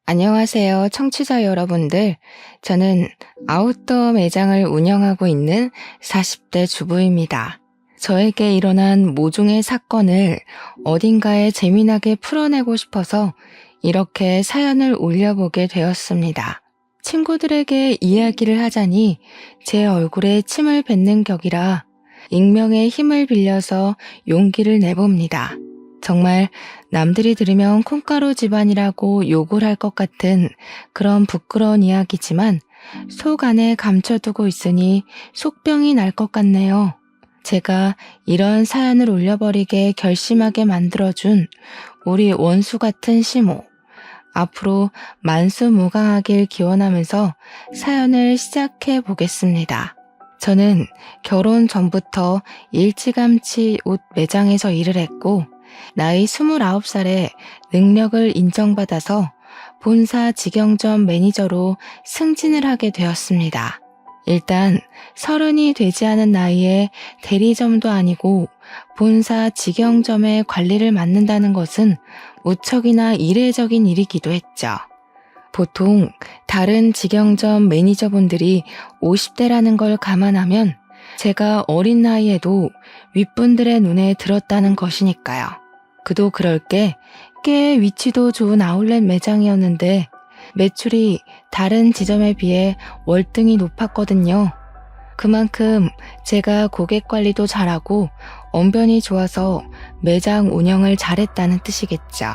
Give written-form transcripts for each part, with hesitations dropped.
안녕하세요, 청취자 여러분들. 저는 아웃도어 매장을 운영하고 있는 40대 주부입니다. 저에게 일어난 모종의 사건을 어딘가에 재미나게 풀어내고 싶어서 이렇게 사연을 올려보게 되었습니다. 친구들에게 이야기를 하자니 제 얼굴에 침을 뱉는 격이라 익명의 힘을 빌려서 용기를 내봅니다. 정말 남들이 들으면 콩가루 집안이라고 욕을 할 것 같은 그런 부끄러운 이야기지만 속 안에 감춰두고 있으니 속병이 날 것 같네요. 제가 이런 사연을 올려버리게 결심하게 만들어준 우리 원수 같은 시모. 앞으로 만수무강하길 기원하면서 사연을 시작해 보겠습니다. 저는 결혼 전부터 일찌감치 옷 매장에서 일을 했고 나이 29살에 능력을 인정받아서 본사 직영점 매니저로 승진을 하게 되었습니다. 일단 30이 되지 않은 나이에 대리점도 아니고 본사 직영점의 관리를 맡는다는 것은 무척이나 이례적인 일이기도 했죠. 보통 다른 직영점 매니저분들이 50대라는 걸 감안하면 제가 어린 나이에도 윗분들의 눈에 들었다는 것이니까요. 그도 그럴 게 꽤 위치도 좋은 아울렛 매장이었는데 매출이 다른 지점에 비해 월등히 높았거든요. 그만큼 제가 고객 관리도 잘하고 언변이 좋아서 매장 운영을 잘했다는 뜻이겠죠.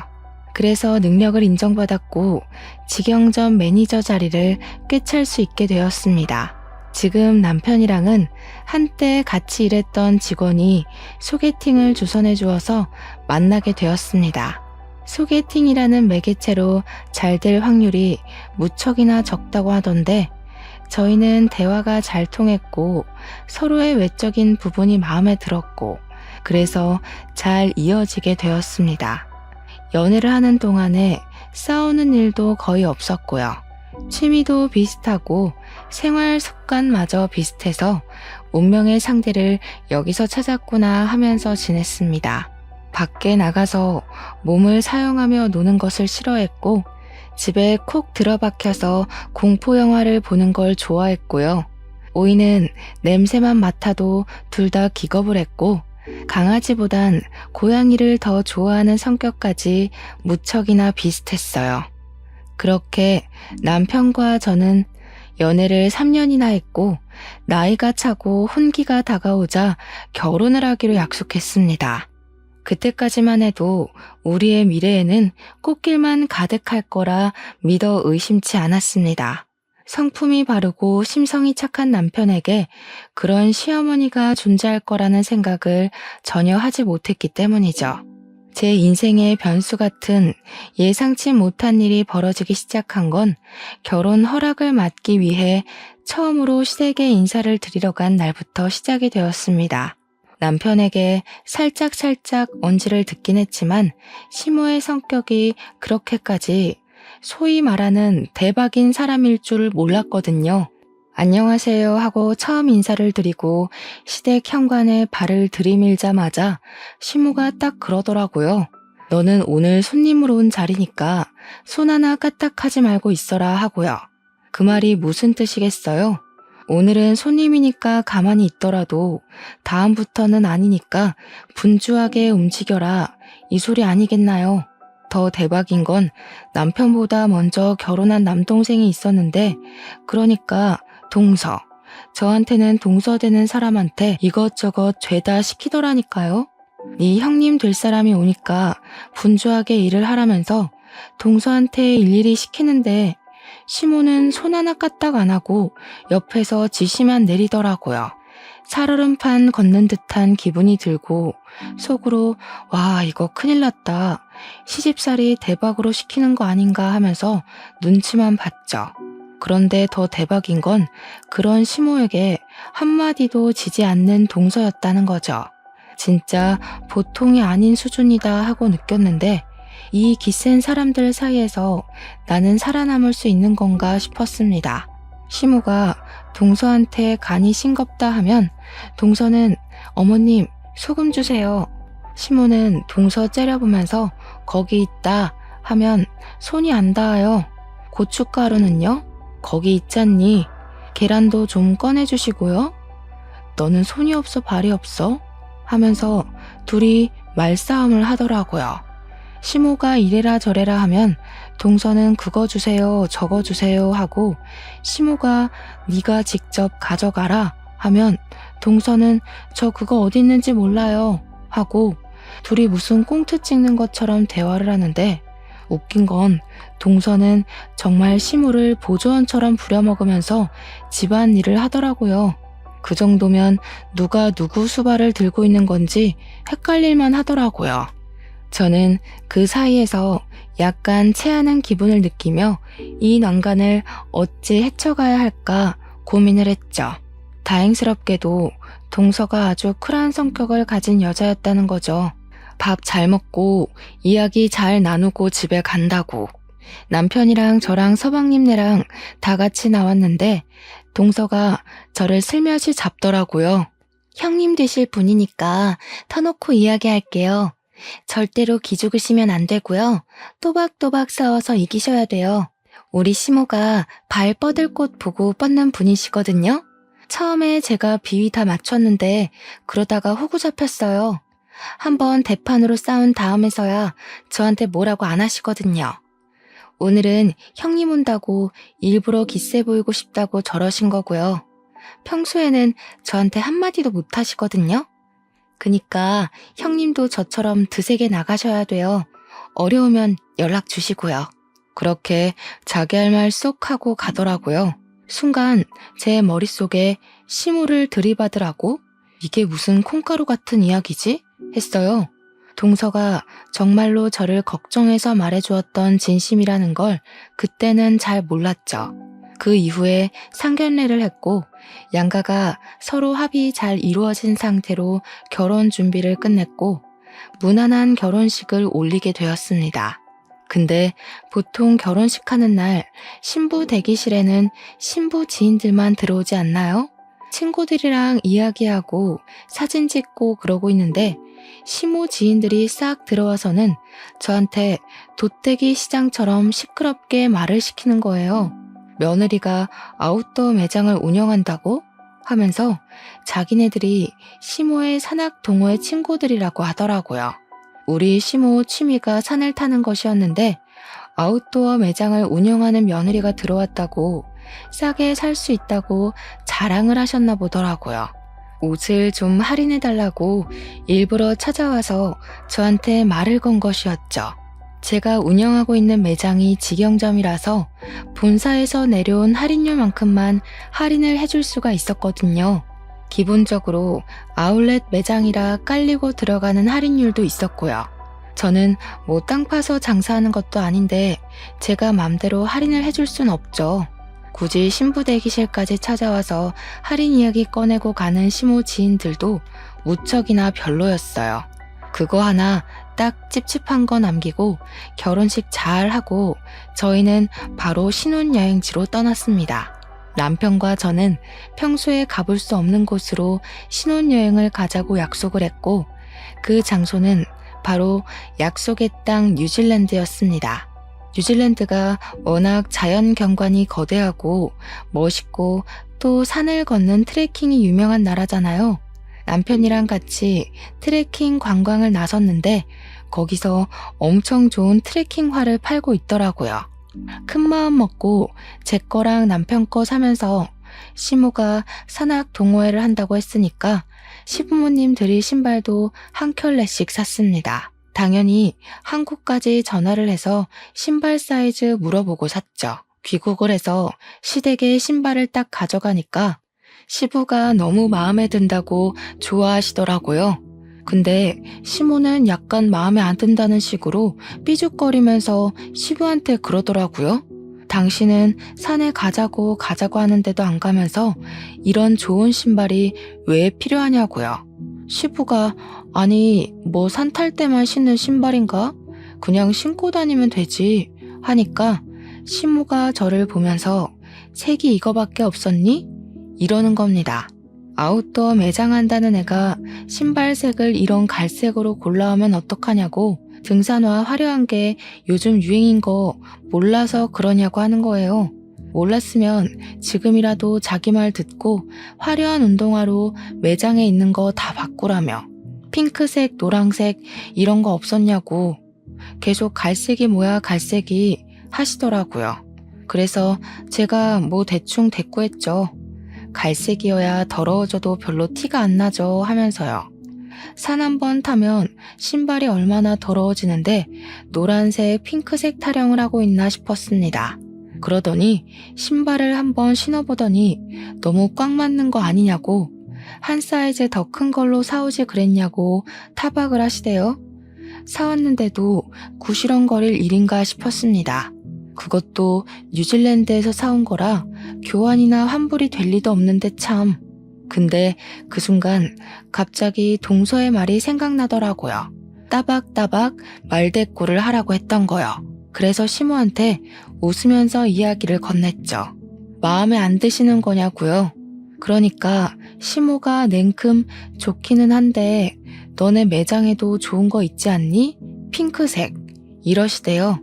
그래서 능력을 인정받았고 직영점 매니저 자리를 꿰찰 수 있게 되었습니다. 지금 남편이랑은 한때 같이 일했던 직원이 소개팅을 주선해 주어서 만나게 되었습니다. 소개팅이라는 매개체로 잘 될 확률이 무척이나 적다고 하던데 저희는 대화가 잘 통했고 서로의 외적인 부분이 마음에 들었고 그래서 잘 이어지게 되었습니다. 연애를 하는 동안에 싸우는 일도 거의 없었고요. 취미도 비슷하고 생활 습관마저 비슷해서 운명의 상대를 여기서 찾았구나 하면서 지냈습니다. 밖에 나가서 몸을 사용하며 노는 것을 싫어했고 집에 콕 들어박혀서 공포영화를 보는 걸 좋아했고요. 오이는 냄새만 맡아도 둘 다 기겁을 했고 강아지보단 고양이를 더 좋아하는 성격까지 무척이나 비슷했어요. 그렇게 남편과 저는 연애를 3년이나 했고 나이가 차고 혼기가 다가오자 결혼을 하기로 약속했습니다. 그때까지만 해도 우리의 미래에는 꽃길만 가득할 거라 믿어 의심치 않았습니다. 성품이 바르고 심성이 착한 남편에게 그런 시어머니가 존재할 거라는 생각을 전혀 하지 못했기 때문이죠. 제 인생의 변수 같은 예상치 못한 일이 벌어지기 시작한 건 결혼 허락을 받기 위해 처음으로 시댁에 인사를 드리러 간 날부터 시작이 되었습니다. 남편에게 살짝 언지를 듣긴 했지만 시모의 성격이 그렇게까지 소위 말하는 대박인 사람일 줄 몰랐거든요. 안녕하세요 하고 처음 인사를 드리고 시댁 현관에 발을 들이밀자마자 시모가 딱 그러더라고요. 너는 오늘 손님으로 온 자리니까 손 하나 까딱하지 말고 있어라 하고요. 그 말이 무슨 뜻이겠어요? 오늘은 손님이니까 가만히 있더라도 다음부터는 아니니까 분주하게 움직여라 이 소리 아니겠나요? 더 대박인 건 남편보다 먼저 결혼한 남동생이 있었는데 그러니까 동서. 저한테는 동서되는 사람한테 이것저것 죄다 시키더라니까요. 네 형님 될 사람이 오니까 분주하게 일을 하라면서 동서한테 일일이 시키는데 시모는 손 하나 까딱 안 하고 옆에서 지시만 내리더라고요. 살얼음판 걷는 듯한 기분이 들고 속으로 와 이거 큰일 났다. 시집살이 대박으로 시키는 거 아닌가 하면서 눈치만 봤죠. 그런데 더 대박인 건 그런 시모에게 한마디도 지지 않는 동서였다는 거죠. 진짜 보통이 아닌 수준이다 하고 느꼈는데 이 기센 사람들 사이에서 나는 살아남을 수 있는 건가 싶었습니다. 시모가 동서한테 간이 싱겁다 하면 동서는 어머님 소금 주세요. 시모는 동서 째려보면서 거기 있다 하면 손이 안 닿아요. 고춧가루는요? 거기 있잖니. 계란도 좀 꺼내주시고요. 너는 손이 없어 발이 없어? 하면서 둘이 말싸움을 하더라고요. 시모가 이래라 저래라 하면 동서는 그거 주세요 저거 주세요 하고, 시모가 네가 직접 가져가라 하면 동서는 저 그거 어디 있는지 몰라요 하고, 둘이 무슨 꽁트 찍는 것처럼 대화를 하는데, 웃긴 건 동서는 정말 시모를 보조원처럼 부려먹으면서 집안일을 하더라고요. 그 정도면 누가 누구 수발을 들고 있는 건지 헷갈릴만 하더라고요. 저는 그 사이에서 약간 체하는 기분을 느끼며 이 난간을 어찌 헤쳐가야 할까 고민을 했죠. 다행스럽게도 동서가 아주 쿨한 성격을 가진 여자였다는 거죠. 밥 잘 먹고 이야기 잘 나누고 집에 간다고. 남편이랑 저랑 서방님네랑 다 같이 나왔는데 동서가 저를 슬며시 잡더라고요. 형님 되실 분이니까 터놓고 이야기할게요. 절대로 기죽으시면 안 되고요. 또박또박 싸워서 이기셔야 돼요. 우리 시모가 발 뻗을 곳 보고 뻗는 분이시거든요. 처음에 제가 비위 다 맞췄는데 그러다가 호구 잡혔어요. 한번 대판으로 싸운 다음에서야 저한테 뭐라고 안 하시거든요. 오늘은 형님 온다고 일부러 기세 보이고 싶다고 저러신 거고요. 평소에는 저한테 한마디도 못 하시거든요. 그니까 형님도 저처럼 드세게 나가셔야 돼요. 어려우면 연락 주시고요. 그렇게 자기 할 말 쏙 하고 가더라고요. 순간 제 머릿속에 시모를 들이받으라고? 이게 무슨 콩가루 같은 이야기지? 했어요. 동서가 정말로 저를 걱정해서 말해주었던 진심이라는 걸 그때는 잘 몰랐죠. 그 이후에 상견례를 했고 양가가 서로 합의 잘 이루어진 상태로 결혼 준비를 끝냈고 무난한 결혼식을 올리게 되었습니다. 근데 보통 결혼식 하는 날 신부 대기실에는 신부 지인들만 들어오지 않나요? 친구들이랑 이야기하고 사진 찍고 그러고 있는데 시모 지인들이 싹 들어와서는 저한테 돗대기 시장처럼 시끄럽게 말을 시키는 거예요. 며느리가 아웃도어 매장을 운영한다고? 하면서 자기네들이 시모의 산악 동호회 친구들이라고 하더라고요. 우리 시모 취미가 산을 타는 것이었는데 아웃도어 매장을 운영하는 며느리가 들어왔다고 싸게 살 수 있다고 자랑을 하셨나 보더라고요. 옷을 좀 할인해달라고 일부러 찾아와서 저한테 말을 건 것이었죠. 제가 운영하고 있는 매장이 직영점이라서 본사에서 내려온 할인율만큼만 할인을 해줄 수가 있었거든요. 기본적으로 아울렛 매장이라 깔리고 들어가는 할인율도 있었고요. 저는 뭐 땅 파서 장사하는 것도 아닌데 제가 맘대로 할인을 해줄 순 없죠. 굳이 신부 대기실까지 찾아와서 할인 이야기 꺼내고 가는 시모 지인들도 무척이나 별로였어요. 그거 하나 딱 찝찝한 거 남기고 결혼식 잘 하고 저희는 바로 신혼여행지로 떠났습니다. 남편과 저는 평소에 가볼 수 없는 곳으로 신혼여행을 가자고 약속을 했고 그 장소는 바로 약속의 땅 뉴질랜드였습니다. 뉴질랜드가 워낙 자연 경관이 거대하고 멋있고 또 산을 걷는 트레킹이 유명한 나라잖아요. 남편이랑 같이 트레킹 관광을 나섰는데 거기서 엄청 좋은 트레킹화를 팔고 있더라고요. 큰 마음 먹고 제 거랑 남편 거 사면서 시모가 산악 동호회를 한다고 했으니까 시부모님 드릴 신발도 한 켤레씩 샀습니다. 당연히 한국까지 전화를 해서 신발 사이즈 물어보고 샀죠. 귀국을 해서 시댁에 신발을 딱 가져가니까 시부가 너무 마음에 든다고 좋아하시더라고요. 근데 시모는 약간 마음에 안 든다는 식으로 삐죽거리면서 시부한테 그러더라고요. 당신은 산에 가자고 하는데도 안 가면서 이런 좋은 신발이 왜 필요하냐고요. 시부가 아니 뭐 산 탈 때만 신는 신발인가? 그냥 신고 다니면 되지 하니까 시모가 저를 보면서 색이 이거밖에 없었니? 이러는 겁니다. 아웃도어 매장 한다는 애가 신발색을 이런 갈색으로 골라오면 어떡하냐고 등산화 화려한 게 요즘 유행인 거 몰라서 그러냐고 하는 거예요. 몰랐으면 지금이라도 자기 말 듣고 화려한 운동화로 매장에 있는 거 다 바꾸라며. 핑크색, 노란색 이런 거 없었냐고. 계속 갈색이 뭐야 갈색이 하시더라고요. 그래서 제가 뭐 대충 대꾸했죠. 갈색이어야 더러워져도 별로 티가 안 나죠 하면서요. 산 한 번 타면 신발이 얼마나 더러워지는데 노란색, 핑크색 타령을 하고 있나 싶었습니다. 그러더니 신발을 한번 신어보더니 너무 꽉 맞는 거 아니냐고, 한 사이즈 더 큰 걸로 사오지 그랬냐고 타박을 하시대요. 사왔는데도 구시렁거릴 일인가 싶었습니다. 그것도 뉴질랜드에서 사온 거라 교환이나 환불이 될 리도 없는데 참. 근데 그 순간 갑자기 동서의 말이 생각나더라고요. 따박따박 말대꾸를 하라고 했던 거요. 그래서 시모한테 웃으면서 이야기를 건넸죠. 마음에 안 드시는 거냐고요. 그러니까 시모가 냉큼 좋기는 한데 너네 매장에도 좋은 거 있지 않니? 핑크색 이러시대요.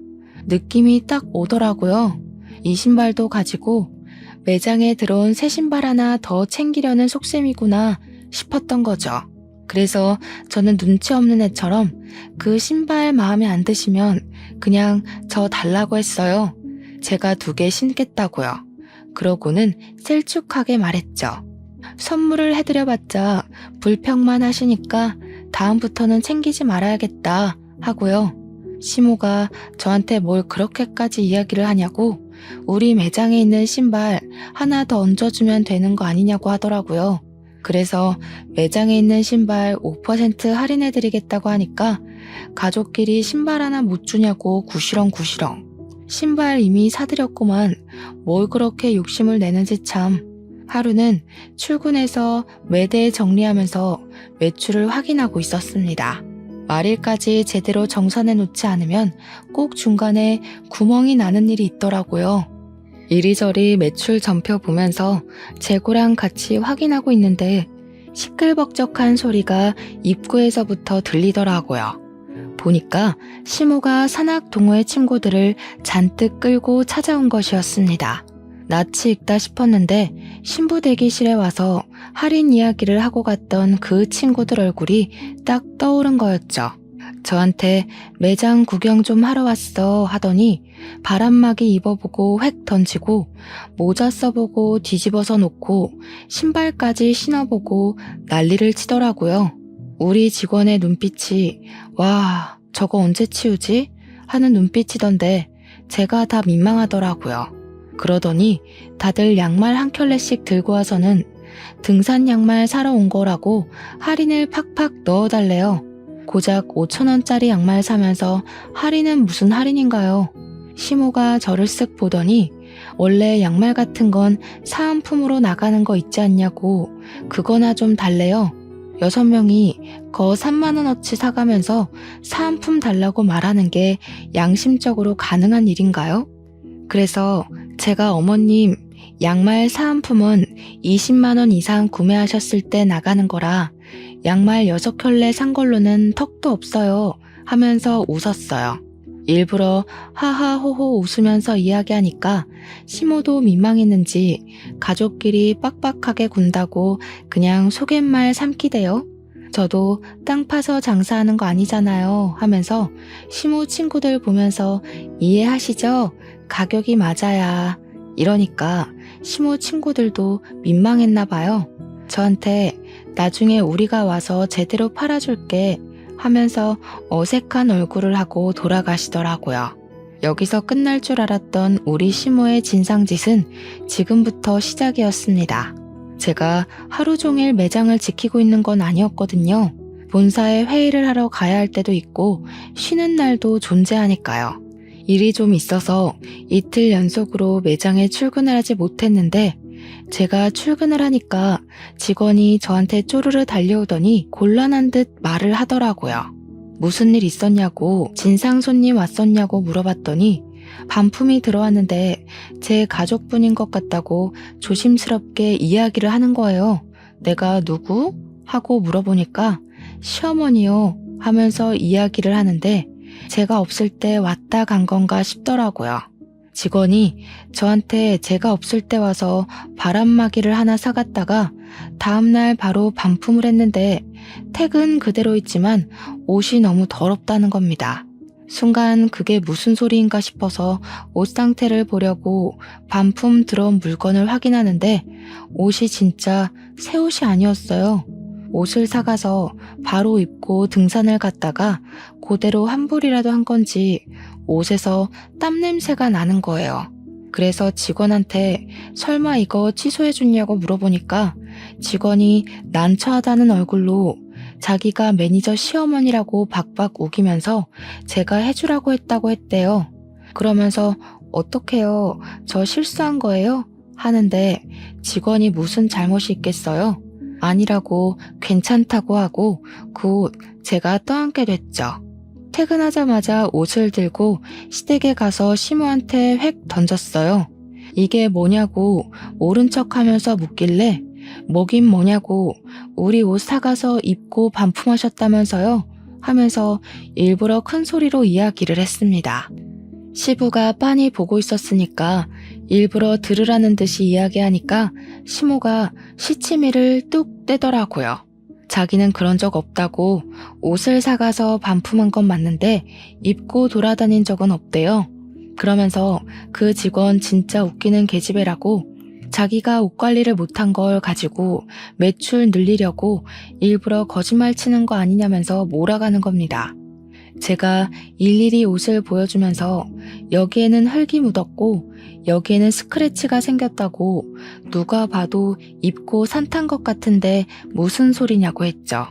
느낌이 딱 오더라고요. 이 신발도 가지고 매장에 들어온 새 신발 하나 더 챙기려는 속셈이구나 싶었던 거죠. 그래서 저는 눈치 없는 애처럼 그 신발 마음에 안 드시면 그냥 저 달라고 했어요. 제가 2개 신겠다고요. 그러고는 셀쭉하게 말했죠. 선물을 해드려봤자 불평만 하시니까 다음부터는 챙기지 말아야겠다 하고요. 시모가 저한테 뭘 그렇게까지 이야기를 하냐고, 우리 매장에 있는 신발 하나 더 얹어주면 되는 거 아니냐고 하더라고요. 그래서 매장에 있는 신발 5% 할인해드리겠다고 하니까 가족끼리 신발 하나 못 주냐고 구시렁구시렁. 신발 이미 사드렸구만 뭘 그렇게 욕심을 내는지 참. 하루는 출근해서 매대 정리하면서 매출을 확인하고 있었습니다. 말일까지 제대로 정산해 놓지 않으면 꼭 중간에 구멍이 나는 일이 있더라고요. 이리저리 매출 전표 보면서 재고랑 같이 확인하고 있는데 시끌벅적한 소리가 입구에서부터 들리더라고요. 보니까 시모가 산악 동호회 친구들을 잔뜩 끌고 찾아온 것이었습니다. 낯이 익다 싶었는데 신부 대기실에 와서 할인 이야기를 하고 갔던 그 친구들 얼굴이 딱 떠오른 거였죠. 저한테 매장 구경 좀 하러 왔어 하더니 바람막이 입어보고 획 던지고 모자 써보고 뒤집어서 놓고 신발까지 신어보고 난리를 치더라고요. 우리 직원의 눈빛이 와 저거 언제 치우지? 하는 눈빛이던데 제가 다 민망하더라고요. 그러더니 다들 양말 한 켤레씩 들고 와서는 등산 양말 사러 온 거라고 할인을 팍팍 넣어달래요. 고작 5,000원짜리 양말 사면서 할인은 무슨 할인인가요? 시모가 저를 쓱 보더니 원래 양말 같은 건 사은품으로 나가는 거 있지 않냐고 그거나 좀 달래요. 6명이 거 3만원어치 사가면서 사은품 달라고 말하는 게 양심적으로 가능한 일인가요? 그래서 제가 어머님 양말 사은품은 20만원 이상 구매하셨을 때 나가는 거라 양말 6켤레 산 걸로는 턱도 없어요 하면서 웃었어요. 일부러 하하호호 웃으면서 이야기하니까 시모도 민망했는지 가족끼리 빡빡하게 군다고 그냥 속갯말 삼키대요. 저도 땅 파서 장사하는 거 아니잖아요 하면서 시모 친구들 보면서 이해하시죠? 가격이 맞아야 이러니까 시모 친구들도 민망했나 봐요. 저한테 나중에 우리가 와서 제대로 팔아줄게 하면서 어색한 얼굴을 하고 돌아가시더라고요. 여기서 끝날 줄 알았던 우리 시모의 진상짓은 지금부터 시작이었습니다. 제가 하루 종일 매장을 지키고 있는 건 아니었거든요. 본사에 회의를 하러 가야 할 때도 있고 쉬는 날도 존재하니까요. 일이 좀 있어서 이틀 연속으로 매장에 출근을 하지 못했는데 제가 출근을 하니까 직원이 저한테 쪼르르 달려오더니 곤란한 듯 말을 하더라고요. 무슨 일 있었냐고, 진상 손님 왔었냐고 물어봤더니 반품이 들어왔는데 제 가족분인 것 같다고 조심스럽게 이야기를 하는 거예요. 내가 누구? 하고 물어보니까 시어머니요 하면서 이야기를 하는데 제가 없을 때 왔다 간 건가 싶더라고요. 직원이 저한테 제가 없을 때 와서 바람막이를 하나 사갔다가 다음날 바로 반품을 했는데 택은 그대로 있지만 옷이 너무 더럽다는 겁니다. 순간 그게 무슨 소리인가 싶어서 옷 상태를 보려고 반품 들어온 물건을 확인하는데 옷이 진짜 새 옷이 아니었어요. 옷을 사가서 바로 입고 등산을 갔다가 그대로 환불이라도 한 건지 옷에서 땀 냄새가 나는 거예요. 그래서 직원한테 설마 이거 취소해줬냐고 물어보니까 직원이 난처하다는 얼굴로 자기가 매니저 시어머니라고 박박 우기면서 제가 해주라고 했다고 했대요. 그러면서 어떡해요? 저 실수한 거예요? 하는데 직원이 무슨 잘못이 있겠어요? 아니라고 괜찮다고 하고 곧 제가 떠안게 됐죠. 퇴근하자마자 옷을 들고 시댁에 가서 시모한테 획 던졌어요. 이게 뭐냐고 모른 척하면서 묻길래 뭐긴 뭐냐고 우리 옷 사가서 입고 반품하셨다면서요? 하면서 일부러 큰 소리로 이야기를 했습니다. 시부가 빤히 보고 있었으니까 일부러 들으라는 듯이 이야기하니까 시모가 시치미를 뚝 떼더라고요. 자기는 그런 적 없다고 옷을 사가서 반품한 건 맞는데 입고 돌아다닌 적은 없대요. 그러면서 그 직원 진짜 웃기는 계집애라고 자기가 옷 관리를 못한 걸 가지고 매출 늘리려고 일부러 거짓말 치는 거 아니냐면서 몰아가는 겁니다. 제가 일일이 옷을 보여주면서 여기에는 흙이 묻었고 여기에는 스크래치가 생겼다고 누가 봐도 입고 산탄 것 같은데 무슨 소리냐고 했죠.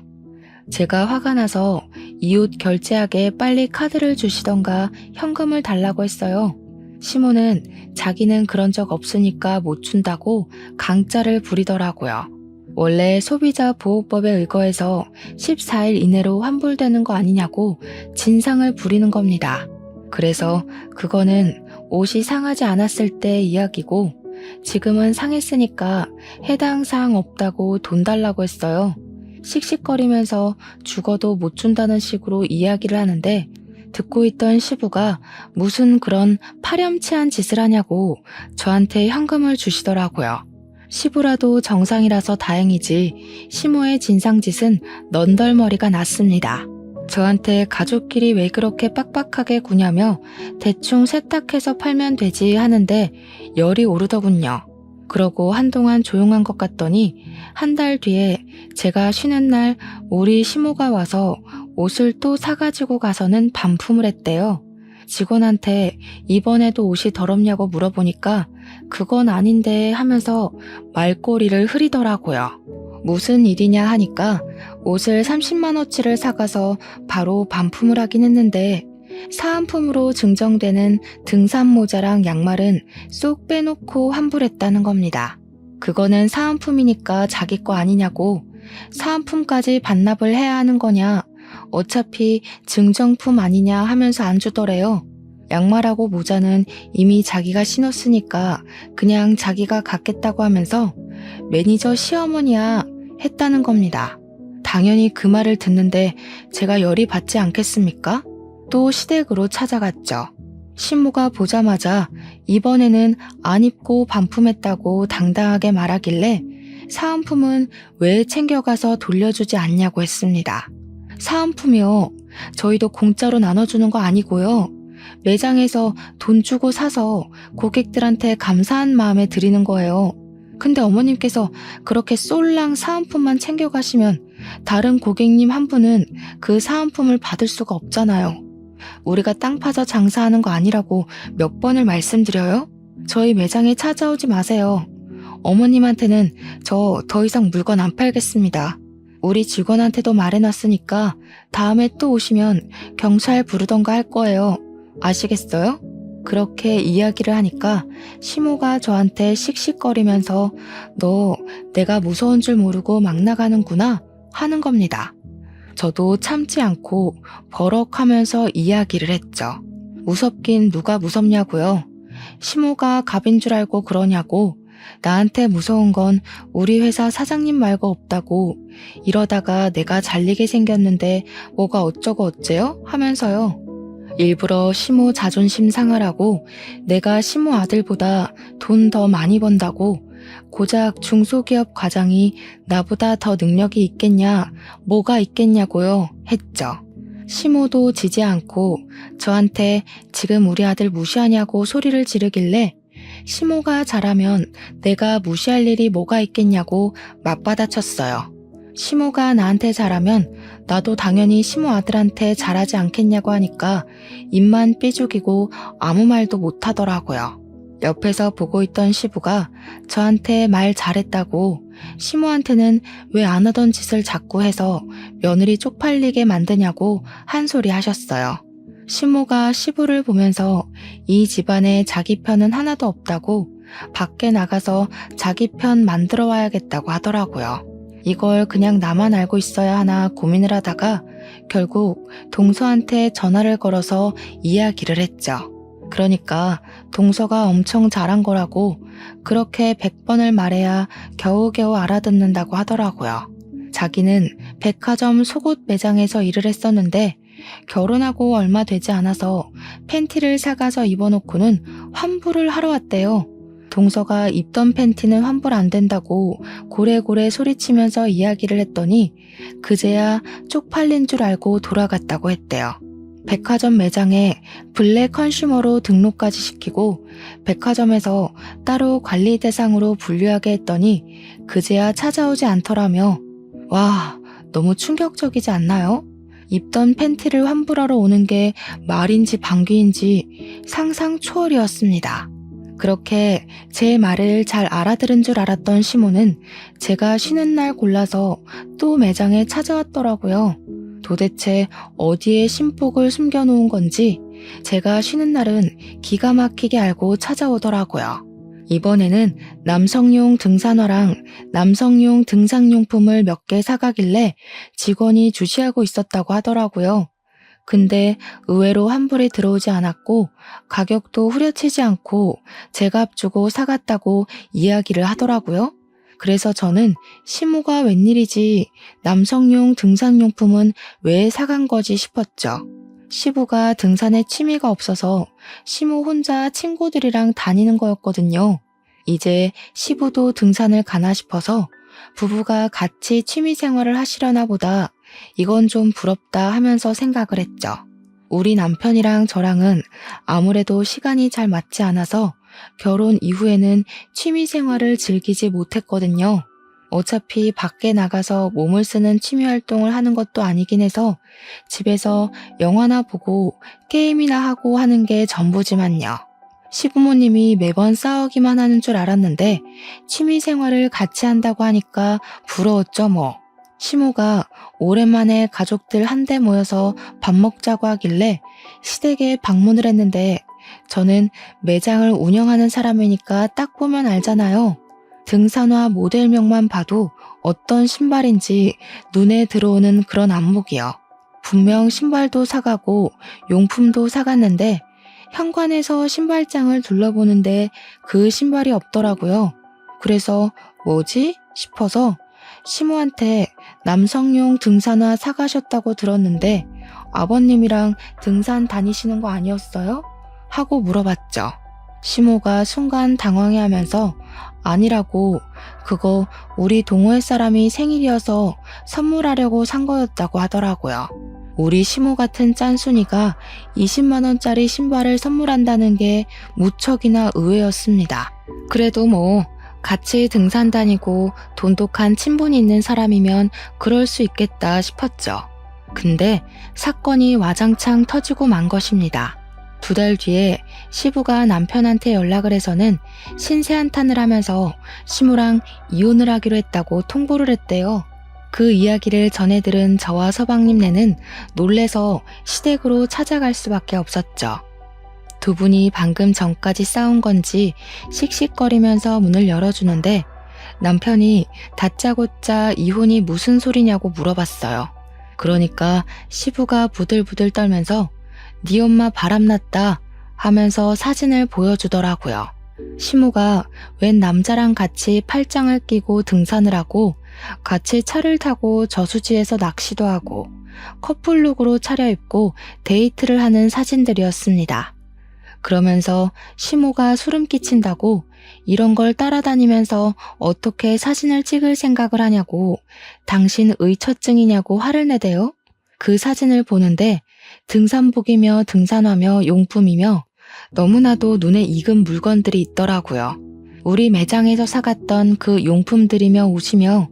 제가 화가 나서 이 옷 결제하게 빨리 카드를 주시던가 현금을 달라고 했어요. 시모는 자기는 그런 적 없으니까 못 준다고 강짜를 부리더라고요. 원래 소비자 보호법에 의거해서 14일 이내로 환불되는 거 아니냐고 진상을 부리는 겁니다. 그래서 그거는 옷이 상하지 않았을 때 이야기고 지금은 상했으니까 해당 사항 없다고 돈 달라고 했어요. 씩씩거리면서 죽어도 못 준다는 식으로 이야기를 하는데 듣고 있던 시부가 무슨 그런 파렴치한 짓을 하냐고 저한테 현금을 주시더라고요. 시부라도 정상이라서 다행이지 시모의 진상짓은 넌덜머리가 났습니다. 저한테 가족끼리 왜 그렇게 빡빡하게 구냐며 대충 세탁해서 팔면 되지 하는데 열이 오르더군요. 그러고 한동안 조용한 것 같더니 한 달 뒤에 제가 쉬는 날 우리 시모가 와서 옷을 또 사가지고 가서는 반품을 했대요. 직원한테 이번에도 옷이 더럽냐고 물어보니까 그건 아닌데 하면서 말꼬리를 흐리더라고요. 무슨 일이냐 하니까 옷을 30만원치를 사가서 바로 반품을 하긴 했는데 사은품으로 증정되는 등산 모자랑 양말은 쏙 빼놓고 환불했다는 겁니다. 그거는 사은품이니까 자기 거 아니냐고 사은품까지 반납을 해야 하는 거냐 어차피 증정품 아니냐 하면서 안 주더래요. 양말하고 모자는 이미 자기가 신었으니까 그냥 자기가 갖겠다고 하면서 매니저 시어머니야 했다는 겁니다. 당연히 그 말을 듣는데 제가 열이 받지 않겠습니까? 또 시댁으로 찾아갔죠. 신모가 보자마자 이번에는 안 입고 반품했다고 당당하게 말하길래 사은품은 왜 챙겨가서 돌려주지 않냐고 했습니다. 사은품이요. 저희도 공짜로 나눠주는 거 아니고요. 매장에서 돈 주고 사서 고객들한테 감사한 마음에 드리는 거예요. 근데 어머님께서 그렇게 쏠랑 사은품만 챙겨가시면 다른 고객님 한 분은 그 사은품을 받을 수가 없잖아요. 우리가 땅 파서 장사하는 거 아니라고 몇 번을 말씀드려요? 저희 매장에 찾아오지 마세요. 어머님한테는 저 더 이상 물건 안 팔겠습니다. 우리 직원한테도 말해놨으니까 다음에 또 오시면 경찰 부르던가 할 거예요. 아시겠어요? 그렇게 이야기를 하니까 시모가 저한테 씩씩거리면서 너 내가 무서운 줄 모르고 막 나가는구나 하는 겁니다. 저도 참지 않고 버럭하면서 이야기를 했죠. 무섭긴 누가 무섭냐고요. 시모가 갑인 줄 알고 그러냐고. 나한테 무서운 건 우리 회사 사장님 말고 없다고. 이러다가 내가 잘리게 생겼는데 뭐가 어쩌고 어째요? 하면서요. 일부러 시모 자존심 상하라고 내가 시모 아들보다 돈 더 많이 번다고 고작 중소기업 과장이 나보다 더 능력이 있겠냐, 뭐가 있겠냐고요 했죠. 시모도 지지 않고 저한테 지금 우리 아들 무시하냐고 소리를 지르길래 시모가 잘하면 내가 무시할 일이 뭐가 있겠냐고 맞받아쳤어요. 시모가 나한테 잘하면 나도 당연히 시모 아들한테 잘하지 않겠냐고 하니까 입만 삐죽이고 아무 말도 못하더라고요. 옆에서 보고 있던 시부가 저한테 말 잘했다고 시모한테는 왜 안 하던 짓을 자꾸 해서 며느리 쪽팔리게 만드냐고 한 소리 하셨어요. 시모가 시부를 보면서 이 집안에 자기 편은 하나도 없다고 밖에 나가서 자기 편 만들어 와야겠다고 하더라고요. 이걸 그냥 나만 알고 있어야 하나 고민을 하다가 결국 동서한테 전화를 걸어서 이야기를 했죠. 그러니까 동서가 엄청 잘한 거라고 그렇게 100번을 말해야 겨우겨우 알아듣는다고 하더라고요. 자기는 백화점 속옷 매장에서 일을 했었는데 결혼하고 얼마 되지 않아서 팬티를 사가서 입어놓고는 환불을 하러 왔대요. 동서가 입던 팬티는 환불 안 된다고 고래고래 소리치면서 이야기를 했더니 그제야 쪽팔린 줄 알고 돌아갔다고 했대요. 백화점 매장에 블랙 컨슈머로 등록까지 시키고 백화점에서 따로 관리 대상으로 분류하게 했더니 그제야 찾아오지 않더라며. 와, 너무 충격적이지 않나요? 입던 팬티를 환불하러 오는 게 말인지 방귀인지 상상 초월이었습니다. 그렇게 제 말을 잘 알아들은 줄 알았던 시모는 제가 쉬는 날 골라서 또 매장에 찾아왔더라고요. 도대체 어디에 신복을 숨겨놓은 건지 제가 쉬는 날은 기가 막히게 알고 찾아오더라고요. 이번에는 남성용 등산화랑 남성용 등산용품을 몇 개 사가길래 직원이 주시하고 있었다고 하더라고요. 근데 의외로 환불이 들어오지 않았고 가격도 후려치지 않고 제값 주고 사갔다고 이야기를 하더라고요. 그래서 저는 시모가 웬일이지 남성용 등산용품은 왜 사간 거지 싶었죠. 시부가 등산에 취미가 없어서 시모 혼자 친구들이랑 다니는 거였거든요. 이제 시부도 등산을 가나 싶어서 부부가 같이 취미 생활을 하시려나 보다 이건 좀 부럽다 하면서 생각을 했죠. 우리 남편이랑 저랑은 아무래도 시간이 잘 맞지 않아서 결혼 이후에는 취미 생활을 즐기지 못했거든요. 어차피 밖에 나가서 몸을 쓰는 취미 활동을 하는 것도 아니긴 해서 집에서 영화나 보고 게임이나 하고 하는 게 전부지만요. 시부모님이 매번 싸우기만 하는 줄 알았는데 취미 생활을 같이 한다고 하니까 부러웠죠 뭐. 시모가 오랜만에 가족들 한데 모여서 밥 먹자고 하길래 시댁에 방문을 했는데 저는 매장을 운영하는 사람이니까 딱 보면 알잖아요. 등산화 모델명만 봐도 어떤 신발인지 눈에 들어오는 그런 안목이요. 분명 신발도 사가고 용품도 사갔는데 현관에서 신발장을 둘러보는데 그 신발이 없더라고요. 그래서 뭐지? 싶어서 시모한테 남성용 등산화 사가셨다고 들었는데 아버님이랑 등산 다니시는 거 아니었어요? 하고 물어봤죠. 시모가 순간 당황해하면서 아니라고 그거 우리 동호회 사람이 생일이어서 선물하려고 산 거였다고 하더라고요. 우리 시모 같은 짠순이가 20만 원짜리 신발을 선물한다는 게 무척이나 의외였습니다. 그래도 뭐 같이 등산 다니고 돈독한 친분이 있는 사람이면 그럴 수 있겠다 싶었죠. 근데 사건이 와장창 터지고 만 것입니다. 2달 뒤에 시부가 남편한테 연락을 해서는 신세한탄을 하면서 시모랑 이혼을 하기로 했다고 통보를 했대요. 그 이야기를 전해 들은 저와 서방님네는 놀래서 시댁으로 찾아갈 수밖에 없었죠. 두 분이 방금 전까지 싸운 건지 씩씩거리면서 문을 열어주는데 남편이 다짜고짜 이혼이 무슨 소리냐고 물어봤어요. 그러니까 시부가 부들부들 떨면서 네 엄마 바람났다 하면서 사진을 보여주더라고요. 시모가 웬 남자랑 같이 팔짱을 끼고 등산을 하고 같이 차를 타고 저수지에서 낚시도 하고 커플룩으로 차려입고 데이트를 하는 사진들이었습니다. 그러면서 시모가 소름 끼친다고 이런 걸 따라다니면서 어떻게 사진을 찍을 생각을 하냐고 당신 의처증이냐고 화를 내대요. 그 사진을 보는데 등산복이며 등산화며 용품이며 너무나도 눈에 익은 물건들이 있더라고요. 우리 매장에서 사갔던 그 용품들이며 옷이며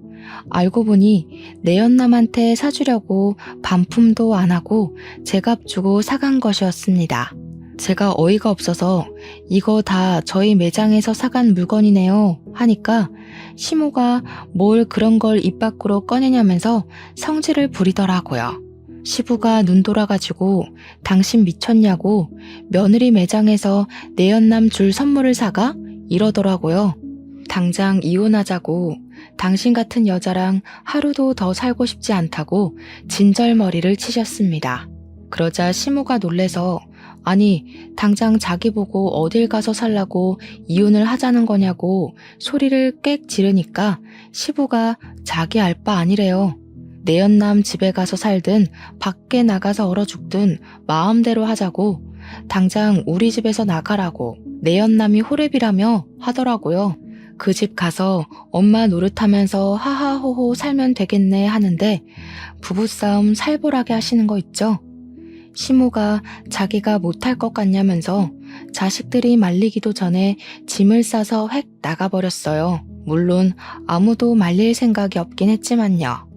알고 보니 내연남한테 사주려고 반품도 안 하고 제값 주고 사간 것이었습니다. 제가 어이가 없어서 이거 다 저희 매장에서 사간 물건이네요 하니까 시모가 뭘 그런 걸 입 밖으로 꺼내냐면서 성질을 부리더라고요. 시부가 눈 돌아가지고 당신 미쳤냐고 며느리 매장에서 내연남 줄 선물을 사가? 이러더라고요. 당장 이혼하자고 당신 같은 여자랑 하루도 더 살고 싶지 않다고 진절머리를 치셨습니다. 그러자 시모가 놀래서 아니 당장 자기 보고 어딜 가서 살라고 이혼을 하자는 거냐고 소리를 꽥 지르니까 시부가 자기 알 바 아니래요. 내연남 집에 가서 살든 밖에 나가서 얼어 죽든 마음대로 하자고 당장 우리 집에서 나가라고 내연남이 호랩이라며 하더라고요. 그 집 가서 엄마 노릇하면서 하하호호 살면 되겠네 하는데 부부싸움 살벌하게 하시는 거 있죠? 시모가 자기가 못할 것 같냐면서 자식들이 말리기도 전에 짐을 싸서 획 나가버렸어요. 물론 아무도 말릴 생각이 없긴 했지만요.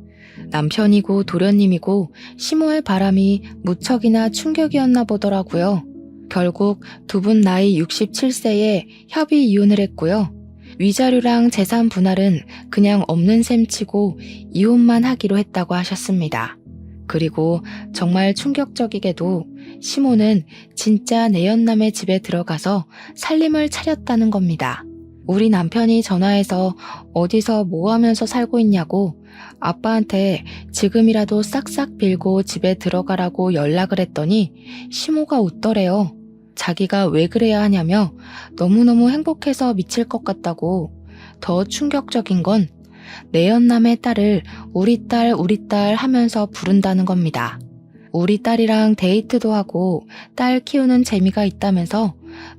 남편이고 도련님이고 시모의 바람이 무척이나 충격이었나 보더라고요. 결국 두 분 나이 67세에 협의 이혼을 했고요. 위자료랑 재산 분할은 그냥 없는 셈 치고 이혼만 하기로 했다고 하셨습니다. 그리고 정말 충격적이게도 시모는 진짜 내연남의 집에 들어가서 살림을 차렸다는 겁니다. 우리 남편이 전화해서 어디서 뭐 하면서 살고 있냐고 아빠한테 지금이라도 싹싹 빌고 집에 들어가라고 연락을 했더니 시모가 웃더래요. 자기가 왜 그래야 하냐며 너무너무 행복해서 미칠 것 같다고. 더 충격적인 건 내연남의 딸을 우리 딸 하면서 부른다는 겁니다. 우리 딸이랑 데이트도 하고 딸 키우는 재미가 있다면서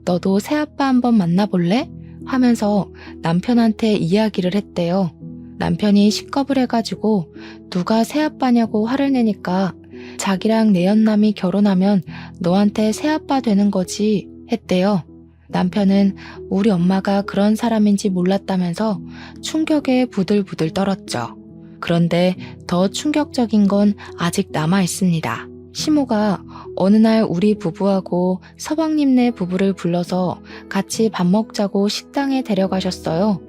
너도 새아빠 한번 만나볼래? 하면서 남편한테 이야기를 했대요. 남편이 식겁을 해가지고 누가 새아빠냐고 화를 내니까 자기랑 내연남이 결혼하면 너한테 새아빠 되는 거지 했대요. 남편은 우리 엄마가 그런 사람인지 몰랐다면서 충격에 부들부들 떨었죠. 그런데 더 충격적인 건 아직 남아 있습니다. 시모가 어느 날 우리 부부하고 서방님네 부부를 불러서 같이 밥 먹자고 식당에 데려가셨어요.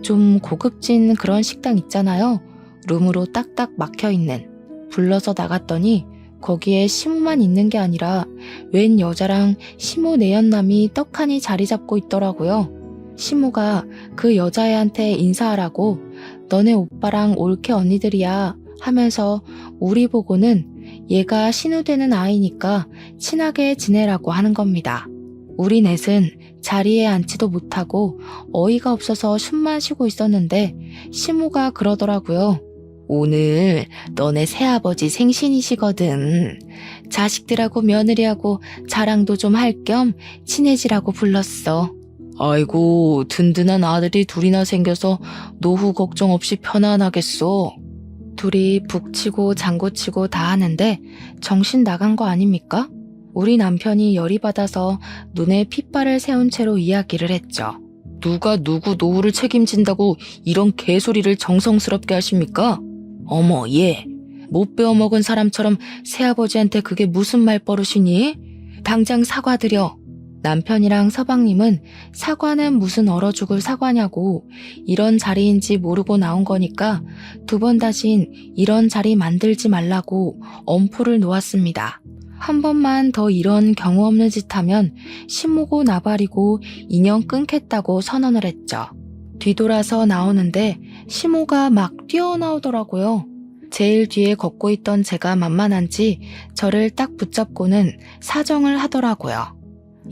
좀 고급진 그런 식당 있잖아요. 룸으로 딱딱 막혀있는. 불러서 나갔더니 거기에 시모만 있는 게 아니라 웬 여자랑 시모 내연남이 떡하니 자리 잡고 있더라고요. 시모가 그 여자애한테 인사하라고 너네 오빠랑 올케 언니들이야 하면서 우리 보고는 얘가 신우되는 아이니까 친하게 지내라고 하는 겁니다. 우리 넷은 자리에 앉지도 못하고 어이가 없어서 숨만 쉬고 있었는데 시모가 그러더라고요. 오늘 너네 새아버지 생신이시거든. 자식들하고 며느리하고 자랑도 좀 할 겸 친해지라고 불렀어. 아이고 든든한 아들이 둘이나 생겨서 노후 걱정 없이 편안하겠어. 둘이 북치고 장구치고 다 하는데 정신 나간 거 아닙니까? 우리 남편이 열이 받아서 눈에 핏발을 세운 채로 이야기를 했죠. 누가 누구 노후를 책임진다고 이런 개소리를 정성스럽게 하십니까? 어머 얘 못 배워먹은 사람처럼 새아버지한테 그게 무슨 말버릇이니? 당장 사과드려. 남편이랑 서방님은 사과는 무슨 얼어 죽을 사과냐고 이런 자리인지 모르고 나온 거니까 두 번 다신 이런 자리 만들지 말라고 엄포를 놓았습니다. 한 번만 더 이런 경우 없는 짓 하면 신모고 나발이고 인연 끊겠다고 선언을 했죠. 뒤돌아서 나오는데 시모가 막 뛰어나오더라고요. 제일 뒤에 걷고 있던 제가 만만한지 저를 딱 붙잡고는 사정을 하더라고요.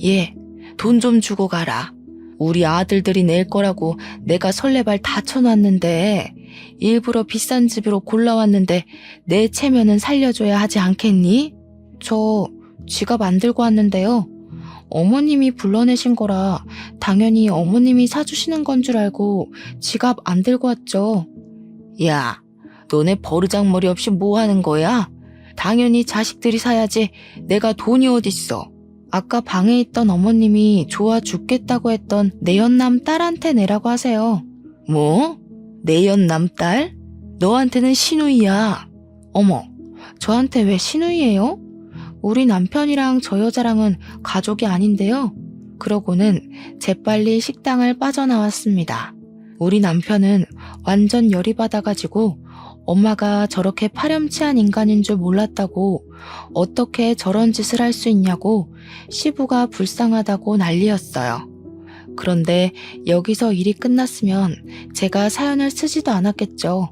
얘, 돈 좀 주고 가라. 우리 아들들이 낼 거라고 내가 설레발 다 쳐놨는데 일부러 비싼 집으로 골라왔는데 내 체면은 살려줘야 하지 않겠니? 저 지갑 안 들고 왔는데요. 어머님이 불러내신 거라 당연히 어머님이 사주시는 건 줄 알고 지갑 안 들고 왔죠. 야, 너네 버르장머리 없이 뭐 하는 거야? 당연히 자식들이 사야지 내가 돈이 어딨어. 아까 방에 있던 어머님이 좋아 죽겠다고 했던 내연남 딸한테 내라고 하세요. 뭐? 내연남 딸? 너한테는 시누이야. 어머, 저한테 왜 시누이예요? 우리 남편이랑 저 여자랑은 가족이 아닌데요. 그러고는 재빨리 식당을 빠져나왔습니다. 우리 남편은 완전 열이 받아가지고 엄마가 저렇게 파렴치한 인간인 줄 몰랐다고, 어떻게 저런 짓을 할 수 있냐고 시부가 불쌍하다고 난리였어요. 그런데 여기서 일이 끝났으면 제가 사연을 쓰지도 않았겠죠.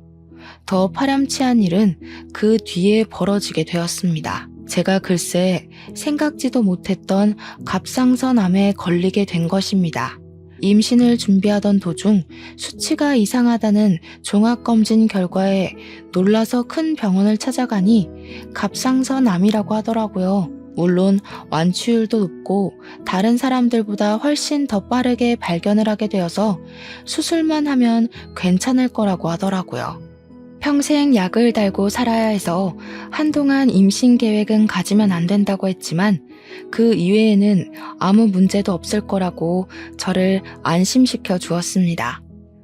더 파렴치한 일은 그 뒤에 벌어지게 되었습니다. 제가 글쎄 생각지도 못했던 갑상선암에 걸리게 된 것입니다. 임신을 준비하던 도중 수치가 이상하다는 종합검진 결과에 놀라서 큰 병원을 찾아가니 갑상선암이라고 하더라고요. 물론 완치율도 높고 다른 사람들보다 훨씬 더 빠르게 발견을 하게 되어서 수술만 하면 괜찮을 거라고 하더라고요. 평생 약을 달고 살아야 해서 한동안 임신 계획은 가지면 안 된다고 했지만 그 이외에는 아무 문제도 없을 거라고 저를 안심시켜 주었습니다.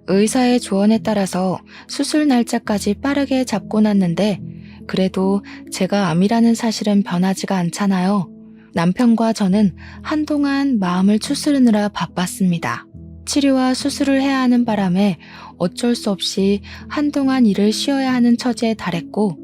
의사의 조언에 따라서 수술 날짜까지 빠르게 잡고 났는데 그래도 제가 암이라는 사실은 변하지가 않잖아요. 남편과 저는 한동안 마음을 추스르느라 바빴습니다. 치료와 수술을 해야 하는 바람에 어쩔 수 없이 한동안 일을 쉬어야 하는 처지에 달했고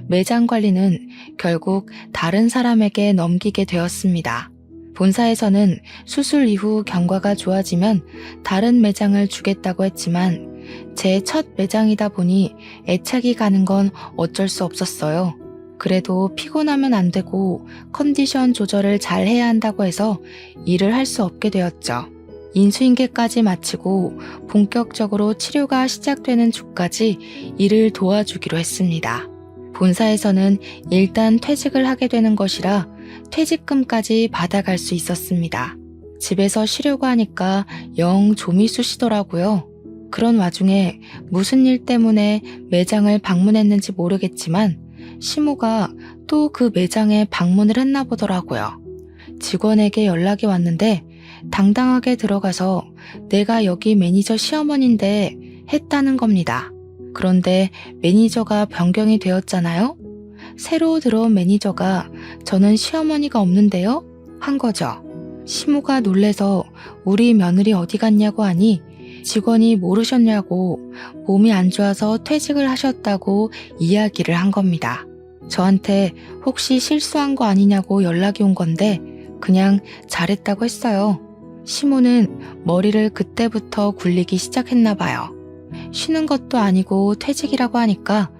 매장 관리는 결국 다른 사람에게 넘기게 되었습니다. 본사에서는 수술 이후 경과가 좋아지면 다른 매장을 주겠다고 했지만 제 첫 매장이다 보니 애착이 가는 건 어쩔 수 없었어요. 그래도 피곤하면 안 되고 컨디션 조절을 잘 해야 한다고 해서 일을 할 수 없게 되었죠. 인수인계까지 마치고 본격적으로 치료가 시작되는 주까지 일을 도와주기로 했습니다. 본사에서는 일단 퇴직을 하게 되는 것이라 퇴직금까지 받아갈 수 있었습니다. 집에서 쉬려고 하니까 영 좀이 쑤시더라고요. 그런 와중에 무슨 일 때문에 매장을 방문했는지 모르겠지만 시모가 또 그 매장에 방문을 했나 보더라고요. 직원에게 연락이 왔는데 당당하게 들어가서 내가 여기 매니저 시어머니인데 했다는 겁니다. 그런데 매니저가 변경이 되었잖아요. 새로 들어온 매니저가 저는 시어머니가 없는데요? 한 거죠. 시모가 놀래서 우리 며느리 어디 갔냐고 하니 직원이 모르셨냐고 몸이 안 좋아서 퇴직을 하셨다고 이야기를 한 겁니다. 저한테 혹시 실수한 거 아니냐고 연락이 온 건데 그냥 잘했다고 했어요. 시모는 머리를 그때부터 굴리기 시작했나 봐요. 쉬는 것도 아니고 퇴직이라고 하니까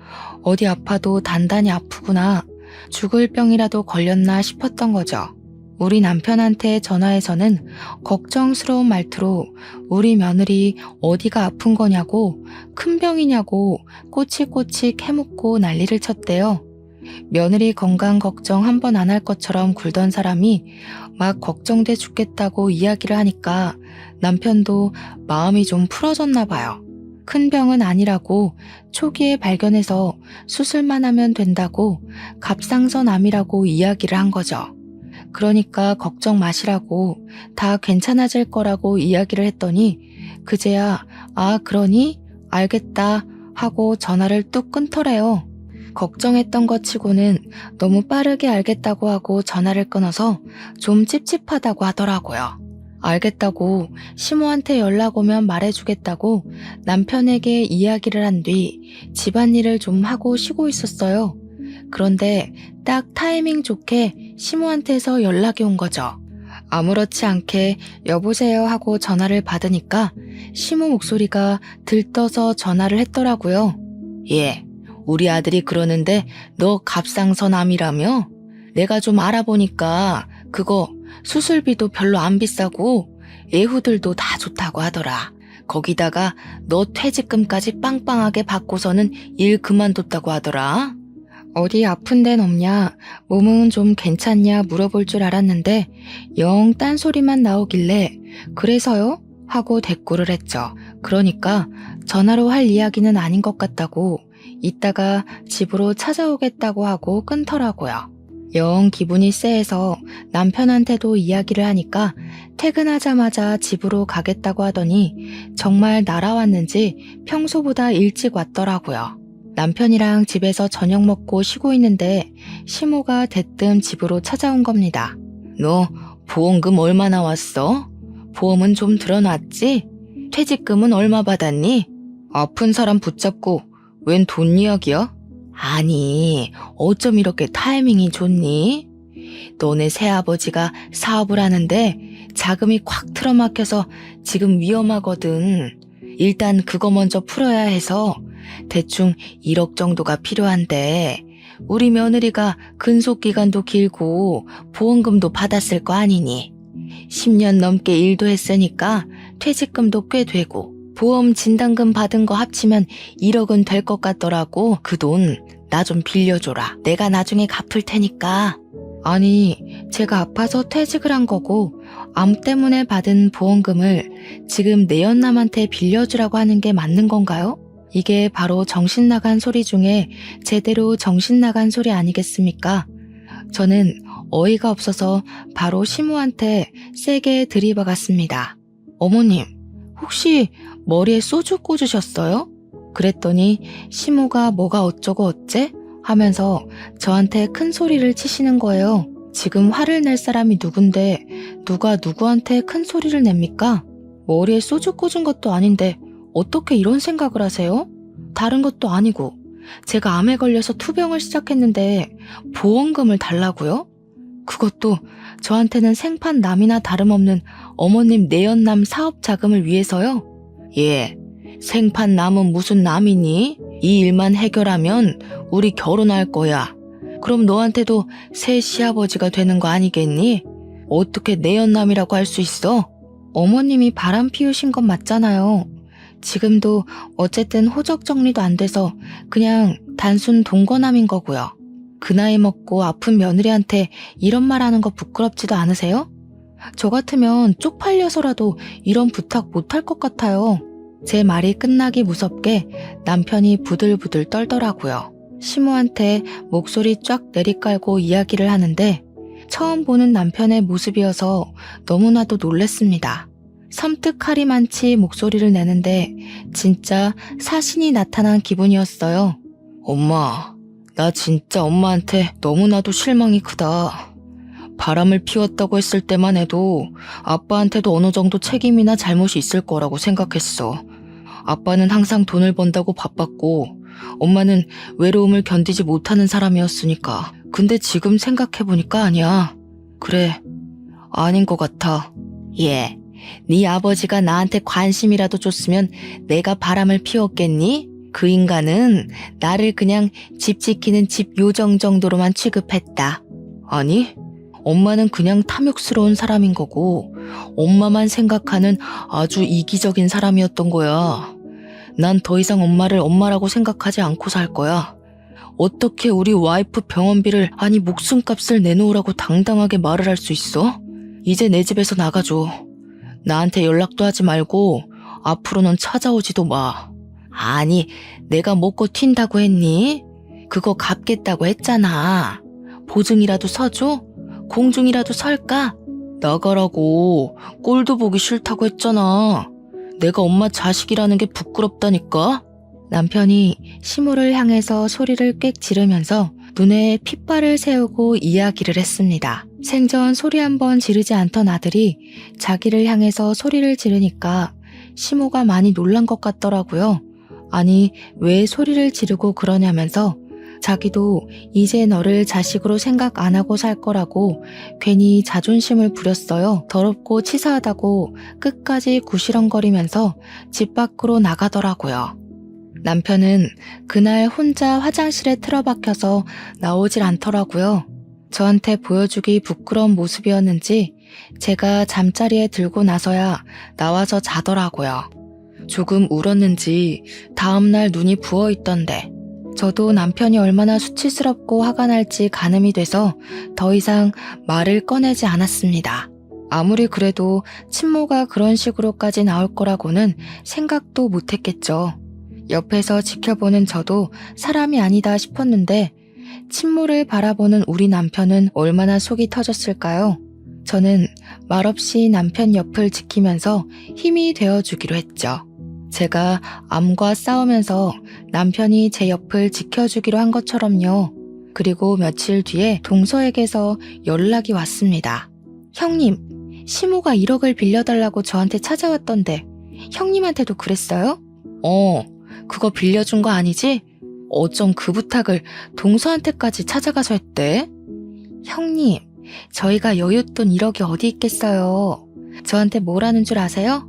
어디 아파도 단단히 아프구나, 죽을 병이라도 걸렸나 싶었던 거죠. 우리 남편한테 전화해서는 걱정스러운 말투로 우리 며느리 어디가 아픈 거냐고, 큰 병이냐고 꼬치꼬치 캐묻고 난리를 쳤대요. 며느리 건강 걱정 한 번 안 할 것처럼 굴던 사람이 막 걱정돼 죽겠다고 이야기를 하니까 남편도 마음이 좀 풀어졌나 봐요. 큰 병은 아니라고, 초기에 발견해서 수술만 하면 된다고, 갑상선암이라고 이야기를 한 거죠. 그러니까 걱정 마시라고, 다 괜찮아질 거라고 이야기를 했더니 그제야 아 그러니? 알겠다 하고 전화를 뚝 끊더래요. 걱정했던 것 치고는 너무 빠르게 알겠다고 하고 전화를 끊어서 좀 찝찝하다고 하더라고요. 알겠다고, 시모한테 연락 오면 말해주겠다고 남편에게 이야기를 한 뒤 집안일을 좀 하고 쉬고 있었어요. 그런데 딱 타이밍 좋게 시모한테서 연락이 온 거죠. 아무렇지 않게 여보세요 하고 전화를 받으니까 시모 목소리가 들떠서 전화를 했더라고요. 예, 우리 아들이 그러는데 너 갑상선암이라며? 내가 좀 알아보니까 그거 수술비도 별로 안 비싸고 애후들도 다 좋다고 하더라. 거기다가 너 퇴직금까지 빵빵하게 받고서는 일 그만뒀다고 하더라. 어디 아픈 데는 없냐, 몸은 좀 괜찮냐 물어볼 줄 알았는데 영 딴소리만 나오길래 그래서요? 하고 대꾸를 했죠. 그러니까 전화로 할 이야기는 아닌 것 같다고 이따가 집으로 찾아오겠다고 하고 끊더라고요. 영 기분이 쎄해서 남편한테도 이야기를 하니까 퇴근하자마자 집으로 가겠다고 하더니 정말 날아왔는지 평소보다 일찍 왔더라고요. 남편이랑 집에서 저녁 먹고 쉬고 있는데 시모가 대뜸 집으로 찾아온 겁니다. 너 보험금 얼마 나왔어? 보험은 좀 들어놨지? 퇴직금은 얼마 받았니? 아픈 사람 붙잡고 웬 돈 이야기야? 아니, 어쩜 이렇게 타이밍이 좋니? 너네 새아버지가 사업을 하는데 자금이 콱 틀어막혀서 지금 위험하거든. 일단 그거 먼저 풀어야 해서 대충 1억 정도가 필요한데 우리 며느리가 근속기간도 길고 보험금도 받았을 거 아니니. 10년 넘게 일도 했으니까 퇴직금도 꽤 되고 보험 진단금 받은 거 합치면 1억은 될 것 같더라고. 그 돈 나 좀 빌려줘라. 내가 나중에 갚을 테니까. 아니, 제가 아파서 퇴직을 한 거고 암 때문에 받은 보험금을 지금 내연남한테 빌려주라고 하는 게 맞는 건가요? 이게 바로 정신 나간 소리 중에 제대로 정신 나간 소리 아니겠습니까? 저는 어이가 없어서 바로 시모한테 세게 들이박았습니다. 어머님, 혹시 머리에 소주 꽂으셨어요? 그랬더니 시모가 뭐가 어쩌고 어째? 하면서 저한테 큰 소리를 치시는 거예요. 지금 화를 낼 사람이 누군데 누가 누구한테 큰 소리를 냅니까? 머리에 소주 꽂은 것도 아닌데 어떻게 이런 생각을 하세요? 다른 것도 아니고 제가 암에 걸려서 투병을 시작했는데 보험금을 달라고요? 그것도 저한테는 생판남이나 다름없는 어머님 내연남 사업 자금을 위해서요? 예, 생판남은 무슨 남이니? 이 일만 해결하면 우리 결혼할 거야. 그럼 너한테도 새 시아버지가 되는 거 아니겠니? 어떻게 내연남이라고 할 수 있어? 어머님이 바람 피우신 건 맞잖아요. 지금도 어쨌든 호적 정리도 안 돼서 그냥 단순 동거남인 거고요. 그 나이 먹고 아픈 며느리한테 이런 말 하는 거 부끄럽지도 않으세요? 저 같으면 쪽팔려서라도 이런 부탁 못할 것 같아요. 제 말이 끝나기 무섭게 남편이 부들부들 떨더라고요. 시모한테 목소리 쫙 내리깔고 이야기를 하는데 처음 보는 남편의 모습이어서 너무나도 놀랬습니다. 섬뜩하리만치 목소리를 내는데 진짜 사신이 나타난 기분이었어요. 엄마, 나 진짜 엄마한테 너무나도 실망이 크다. 바람을 피웠다고 했을 때만 해도 아빠한테도 어느 정도 책임이나 잘못이 있을 거라고 생각했어. 아빠는 항상 돈을 번다고 바빴고 엄마는 외로움을 견디지 못하는 사람이었으니까. 근데 지금 생각해보니까 아니야. 그래, 아닌 것 같아. 예, 네 아버지가 나한테 관심이라도 줬으면 내가 바람을 피웠겠니? 그 인간은 나를 그냥 집 지키는 집 요정 정도로만 취급했다. 아니, 엄마는 그냥 탐욕스러운 사람인 거고 엄마만 생각하는 아주 이기적인 사람이었던 거야. 난 더 이상 엄마를 엄마라고 생각하지 않고 살 거야. 어떻게 우리 와이프 병원비를 아니 목숨값을 내놓으라고 당당하게 말을 할 수 있어? 이제 내 집에서 나가줘. 나한테 연락도 하지 말고 앞으로는 찾아오지도 마. 아니, 내가 먹고 튄다고 했니? 그거 갚겠다고 했잖아. 보증이라도 서줘? 공중이라도 설까? 나가라고. 꼴도 보기 싫다고 했잖아. 내가 엄마 자식이라는 게 부끄럽다니까? 남편이 시모를 향해서 소리를 꽥 지르면서 눈에 핏발을 세우고 이야기를 했습니다. 생전 소리 한번 지르지 않던 아들이 자기를 향해서 소리를 지르니까 시모가 많이 놀란 것 같더라고요. 아니, 왜 소리를 지르고 그러냐면서 자기도 이제 너를 자식으로 생각 안 하고 살 거라고 괜히 자존심을 부렸어요. 더럽고 치사하다고 끝까지 구시렁거리면서 집 밖으로 나가더라고요. 남편은 그날 혼자 화장실에 틀어박혀서 나오질 않더라고요. 저한테 보여주기 부끄러운 모습이었는지 제가 잠자리에 들고 나서야 나와서 자더라고요. 조금 울었는지 다음날 눈이 부어있던데 저도 남편이 얼마나 수치스럽고 화가 날지 가늠이 돼서 더 이상 말을 꺼내지 않았습니다. 아무리 그래도 친모가 그런 식으로까지 나올 거라고는 생각도 못했겠죠. 옆에서 지켜보는 저도 사람이 아니다 싶었는데 친모를 바라보는 우리 남편은 얼마나 속이 터졌을까요? 저는 말없이 남편 옆을 지키면서 힘이 되어주기로 했죠. 제가 암과 싸우면서 남편이 제 옆을 지켜주기로 한 것처럼요. 그리고 며칠 뒤에 동서에게서 연락이 왔습니다. 형님, 시모가 1억을 빌려달라고 저한테 찾아왔던데 형님한테도 그랬어요? 그거 빌려준 거 아니지? 어쩜 그 부탁을 동서한테까지 찾아가서 했대? 형님, 저희가 여윳돈 1억이 어디 있겠어요. 저한테 뭐라는 줄 아세요?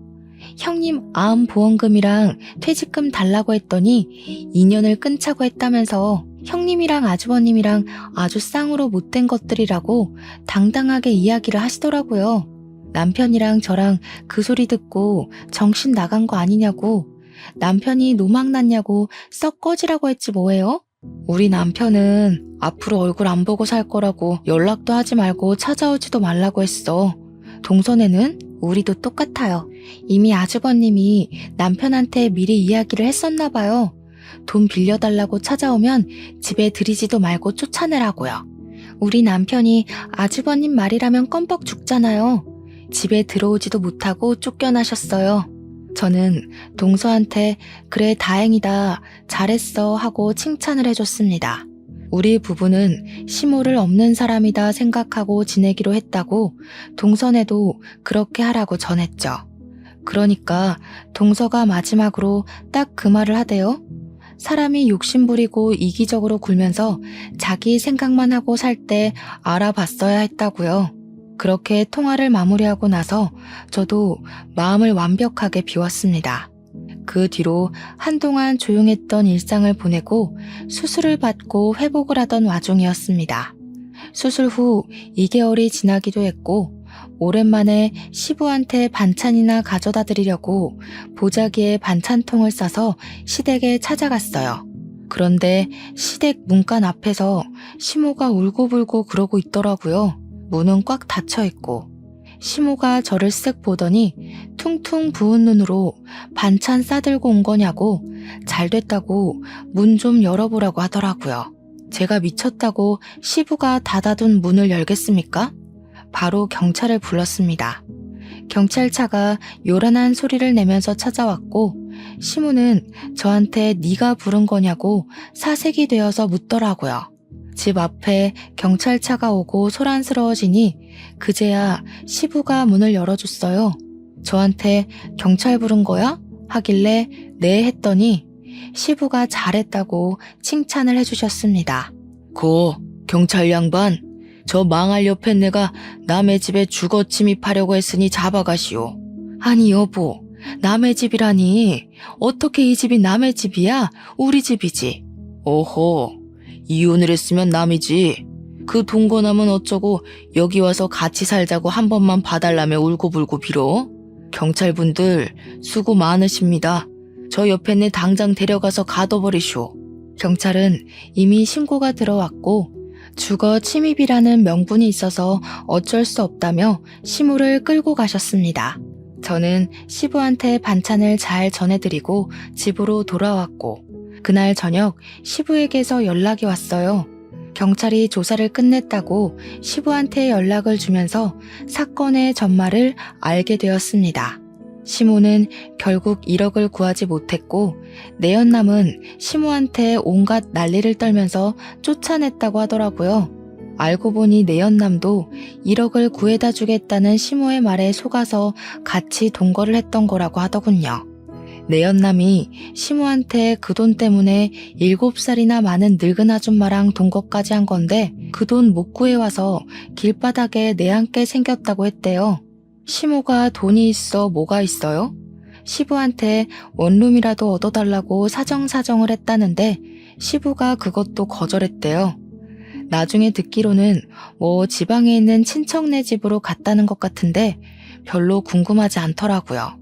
형님 암보험금이랑 퇴직금 달라고 했더니 2년을 끊자고 했다면서 형님이랑 아주버님이랑 아주 쌍으로 못된 것들이라고 당당하게 이야기를 하시더라고요. 남편이랑 저랑 그 소리 듣고 정신 나간 거 아니냐고, 남편이 노망났냐고 썩 꺼지라고 했지 뭐예요? 우리 남편은 앞으로 얼굴 안 보고 살 거라고 연락도 하지 말고 찾아오지도 말라고 했어. 동선에는 우리도 똑같아요. 이미 아주버님이 남편한테 미리 이야기를 했었나 봐요. 돈 빌려달라고 찾아오면 집에 들이지도 말고 쫓아내라고요. 우리 남편이 아주버님 말이라면 껌뻑 죽잖아요. 집에 들어오지도 못하고 쫓겨나셨어요. 저는 동서한테 그래 다행이다, 잘했어 하고 칭찬을 해줬습니다. 우리 부부는 시모를 없는 사람이다 생각하고 지내기로 했다고 동선에도 그렇게 하라고 전했죠. 그러니까 동서가 마지막으로 딱 그 말을 하대요. 사람이 욕심부리고 이기적으로 굴면서 자기 생각만 하고 살 때 알아봤어야 했다고요. 그렇게 통화를 마무리하고 나서 저도 마음을 완벽하게 비웠습니다. 그 뒤로 한동안 조용했던 일상을 보내고 수술을 받고 회복을 하던 와중이었습니다. 수술 후 2개월이 지나기도 했고 오랜만에 시부한테 반찬이나 가져다 드리려고 보자기에 반찬통을 싸서 시댁에 찾아갔어요. 그런데 시댁 문간 앞에서 시모가 울고불고 그러고 있더라고요. 문은 꽉 닫혀있고 시모가 저를 쓱 보더니 퉁퉁 부은 눈으로 반찬 싸들고 온 거냐고 잘 됐다고 문 좀 열어보라고 하더라고요. 제가 미쳤다고 시부가 닫아둔 문을 열겠습니까? 바로 경찰을 불렀습니다. 경찰차가 요란한 소리를 내면서 찾아왔고 시모는 저한테 네가 부른 거냐고 사색이 되어서 묻더라고요. 집 앞에 경찰차가 오고 소란스러워지니 그제야 시부가 문을 열어줬어요. 저한테 경찰 부른 거야? 하길래 네 했더니 시부가 잘했다고 칭찬을 해주셨습니다. 고 경찰 양반, 저 망할 옆에 내가 남의 집에 주거 침입하려고 했으니 잡아가시오. 아니 여보, 남의 집이라니 어떻게 이 집이 남의 집이야? 우리 집이지. 오호, 이혼을 했으면 남이지. 그 동거남은 어쩌고 여기 와서 같이 살자고 한 번만 봐달라며 울고불고 빌어? 경찰분들 수고 많으십니다. 저 옆에 내 당장 데려가서 가둬버리쇼. 경찰은 이미 신고가 들어왔고 주거 침입이라는 명분이 있어서 어쩔 수 없다며 시모를 끌고 가셨습니다. 저는 시부한테 반찬을 잘 전해드리고 집으로 돌아왔고 그날 저녁 시부에게서 연락이 왔어요. 경찰이 조사를 끝냈다고 시부한테 연락을 주면서 사건의 전말을 알게 되었습니다. 시모는 결국 1억을 구하지 못했고 내연남은 시모한테 온갖 난리를 떨면서 쫓아냈다고 하더라고요. 알고 보니 내연남도 1억을 구해다 주겠다는 시모의 말에 속아서 같이 동거를 했던 거라고 하더군요. 내연남이 시모한테 그 돈 때문에 7살이나 많은 늙은 아줌마랑 동거까지 한 건데 그 돈 못 구해와서 길바닥에 내앉게 생겼다고 했대요. 시모가 돈이 있어 뭐가 있어요? 시부한테 원룸이라도 얻어달라고 사정사정을 했다는데 시부가 그것도 거절했대요. 나중에 듣기로는 뭐 지방에 있는 친척네 집으로 갔다는 것 같은데 별로 궁금하지 않더라고요.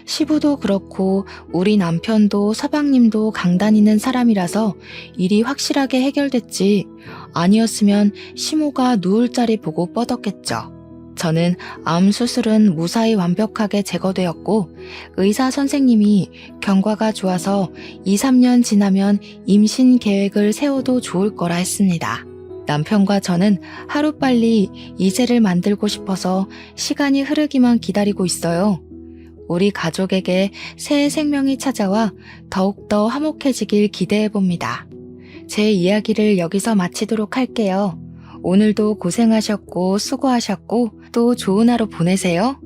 시부도 그렇고 우리 남편도 서방님도 강다니는 사람이라서 일이 확실하게 해결됐지. 아니었으면 시모가 누울 자리 보고 뻗었겠죠. 저는 암 수술은 무사히 완벽하게 제거되었고 의사 선생님이 경과가 좋아서 2, 3년 지나면 임신 계획을 세워도 좋을 거라 했습니다. 남편과 저는 하루빨리 이세를 만들고 싶어서 시간이 흐르기만 기다리고 있어요. 우리 가족에게 새 생명이 찾아와 더욱더 화목해지길 기대해봅니다. 제 이야기를 여기서 마치도록 할게요. 오늘도 고생하셨고 수고하셨고 또 좋은 하루 보내세요.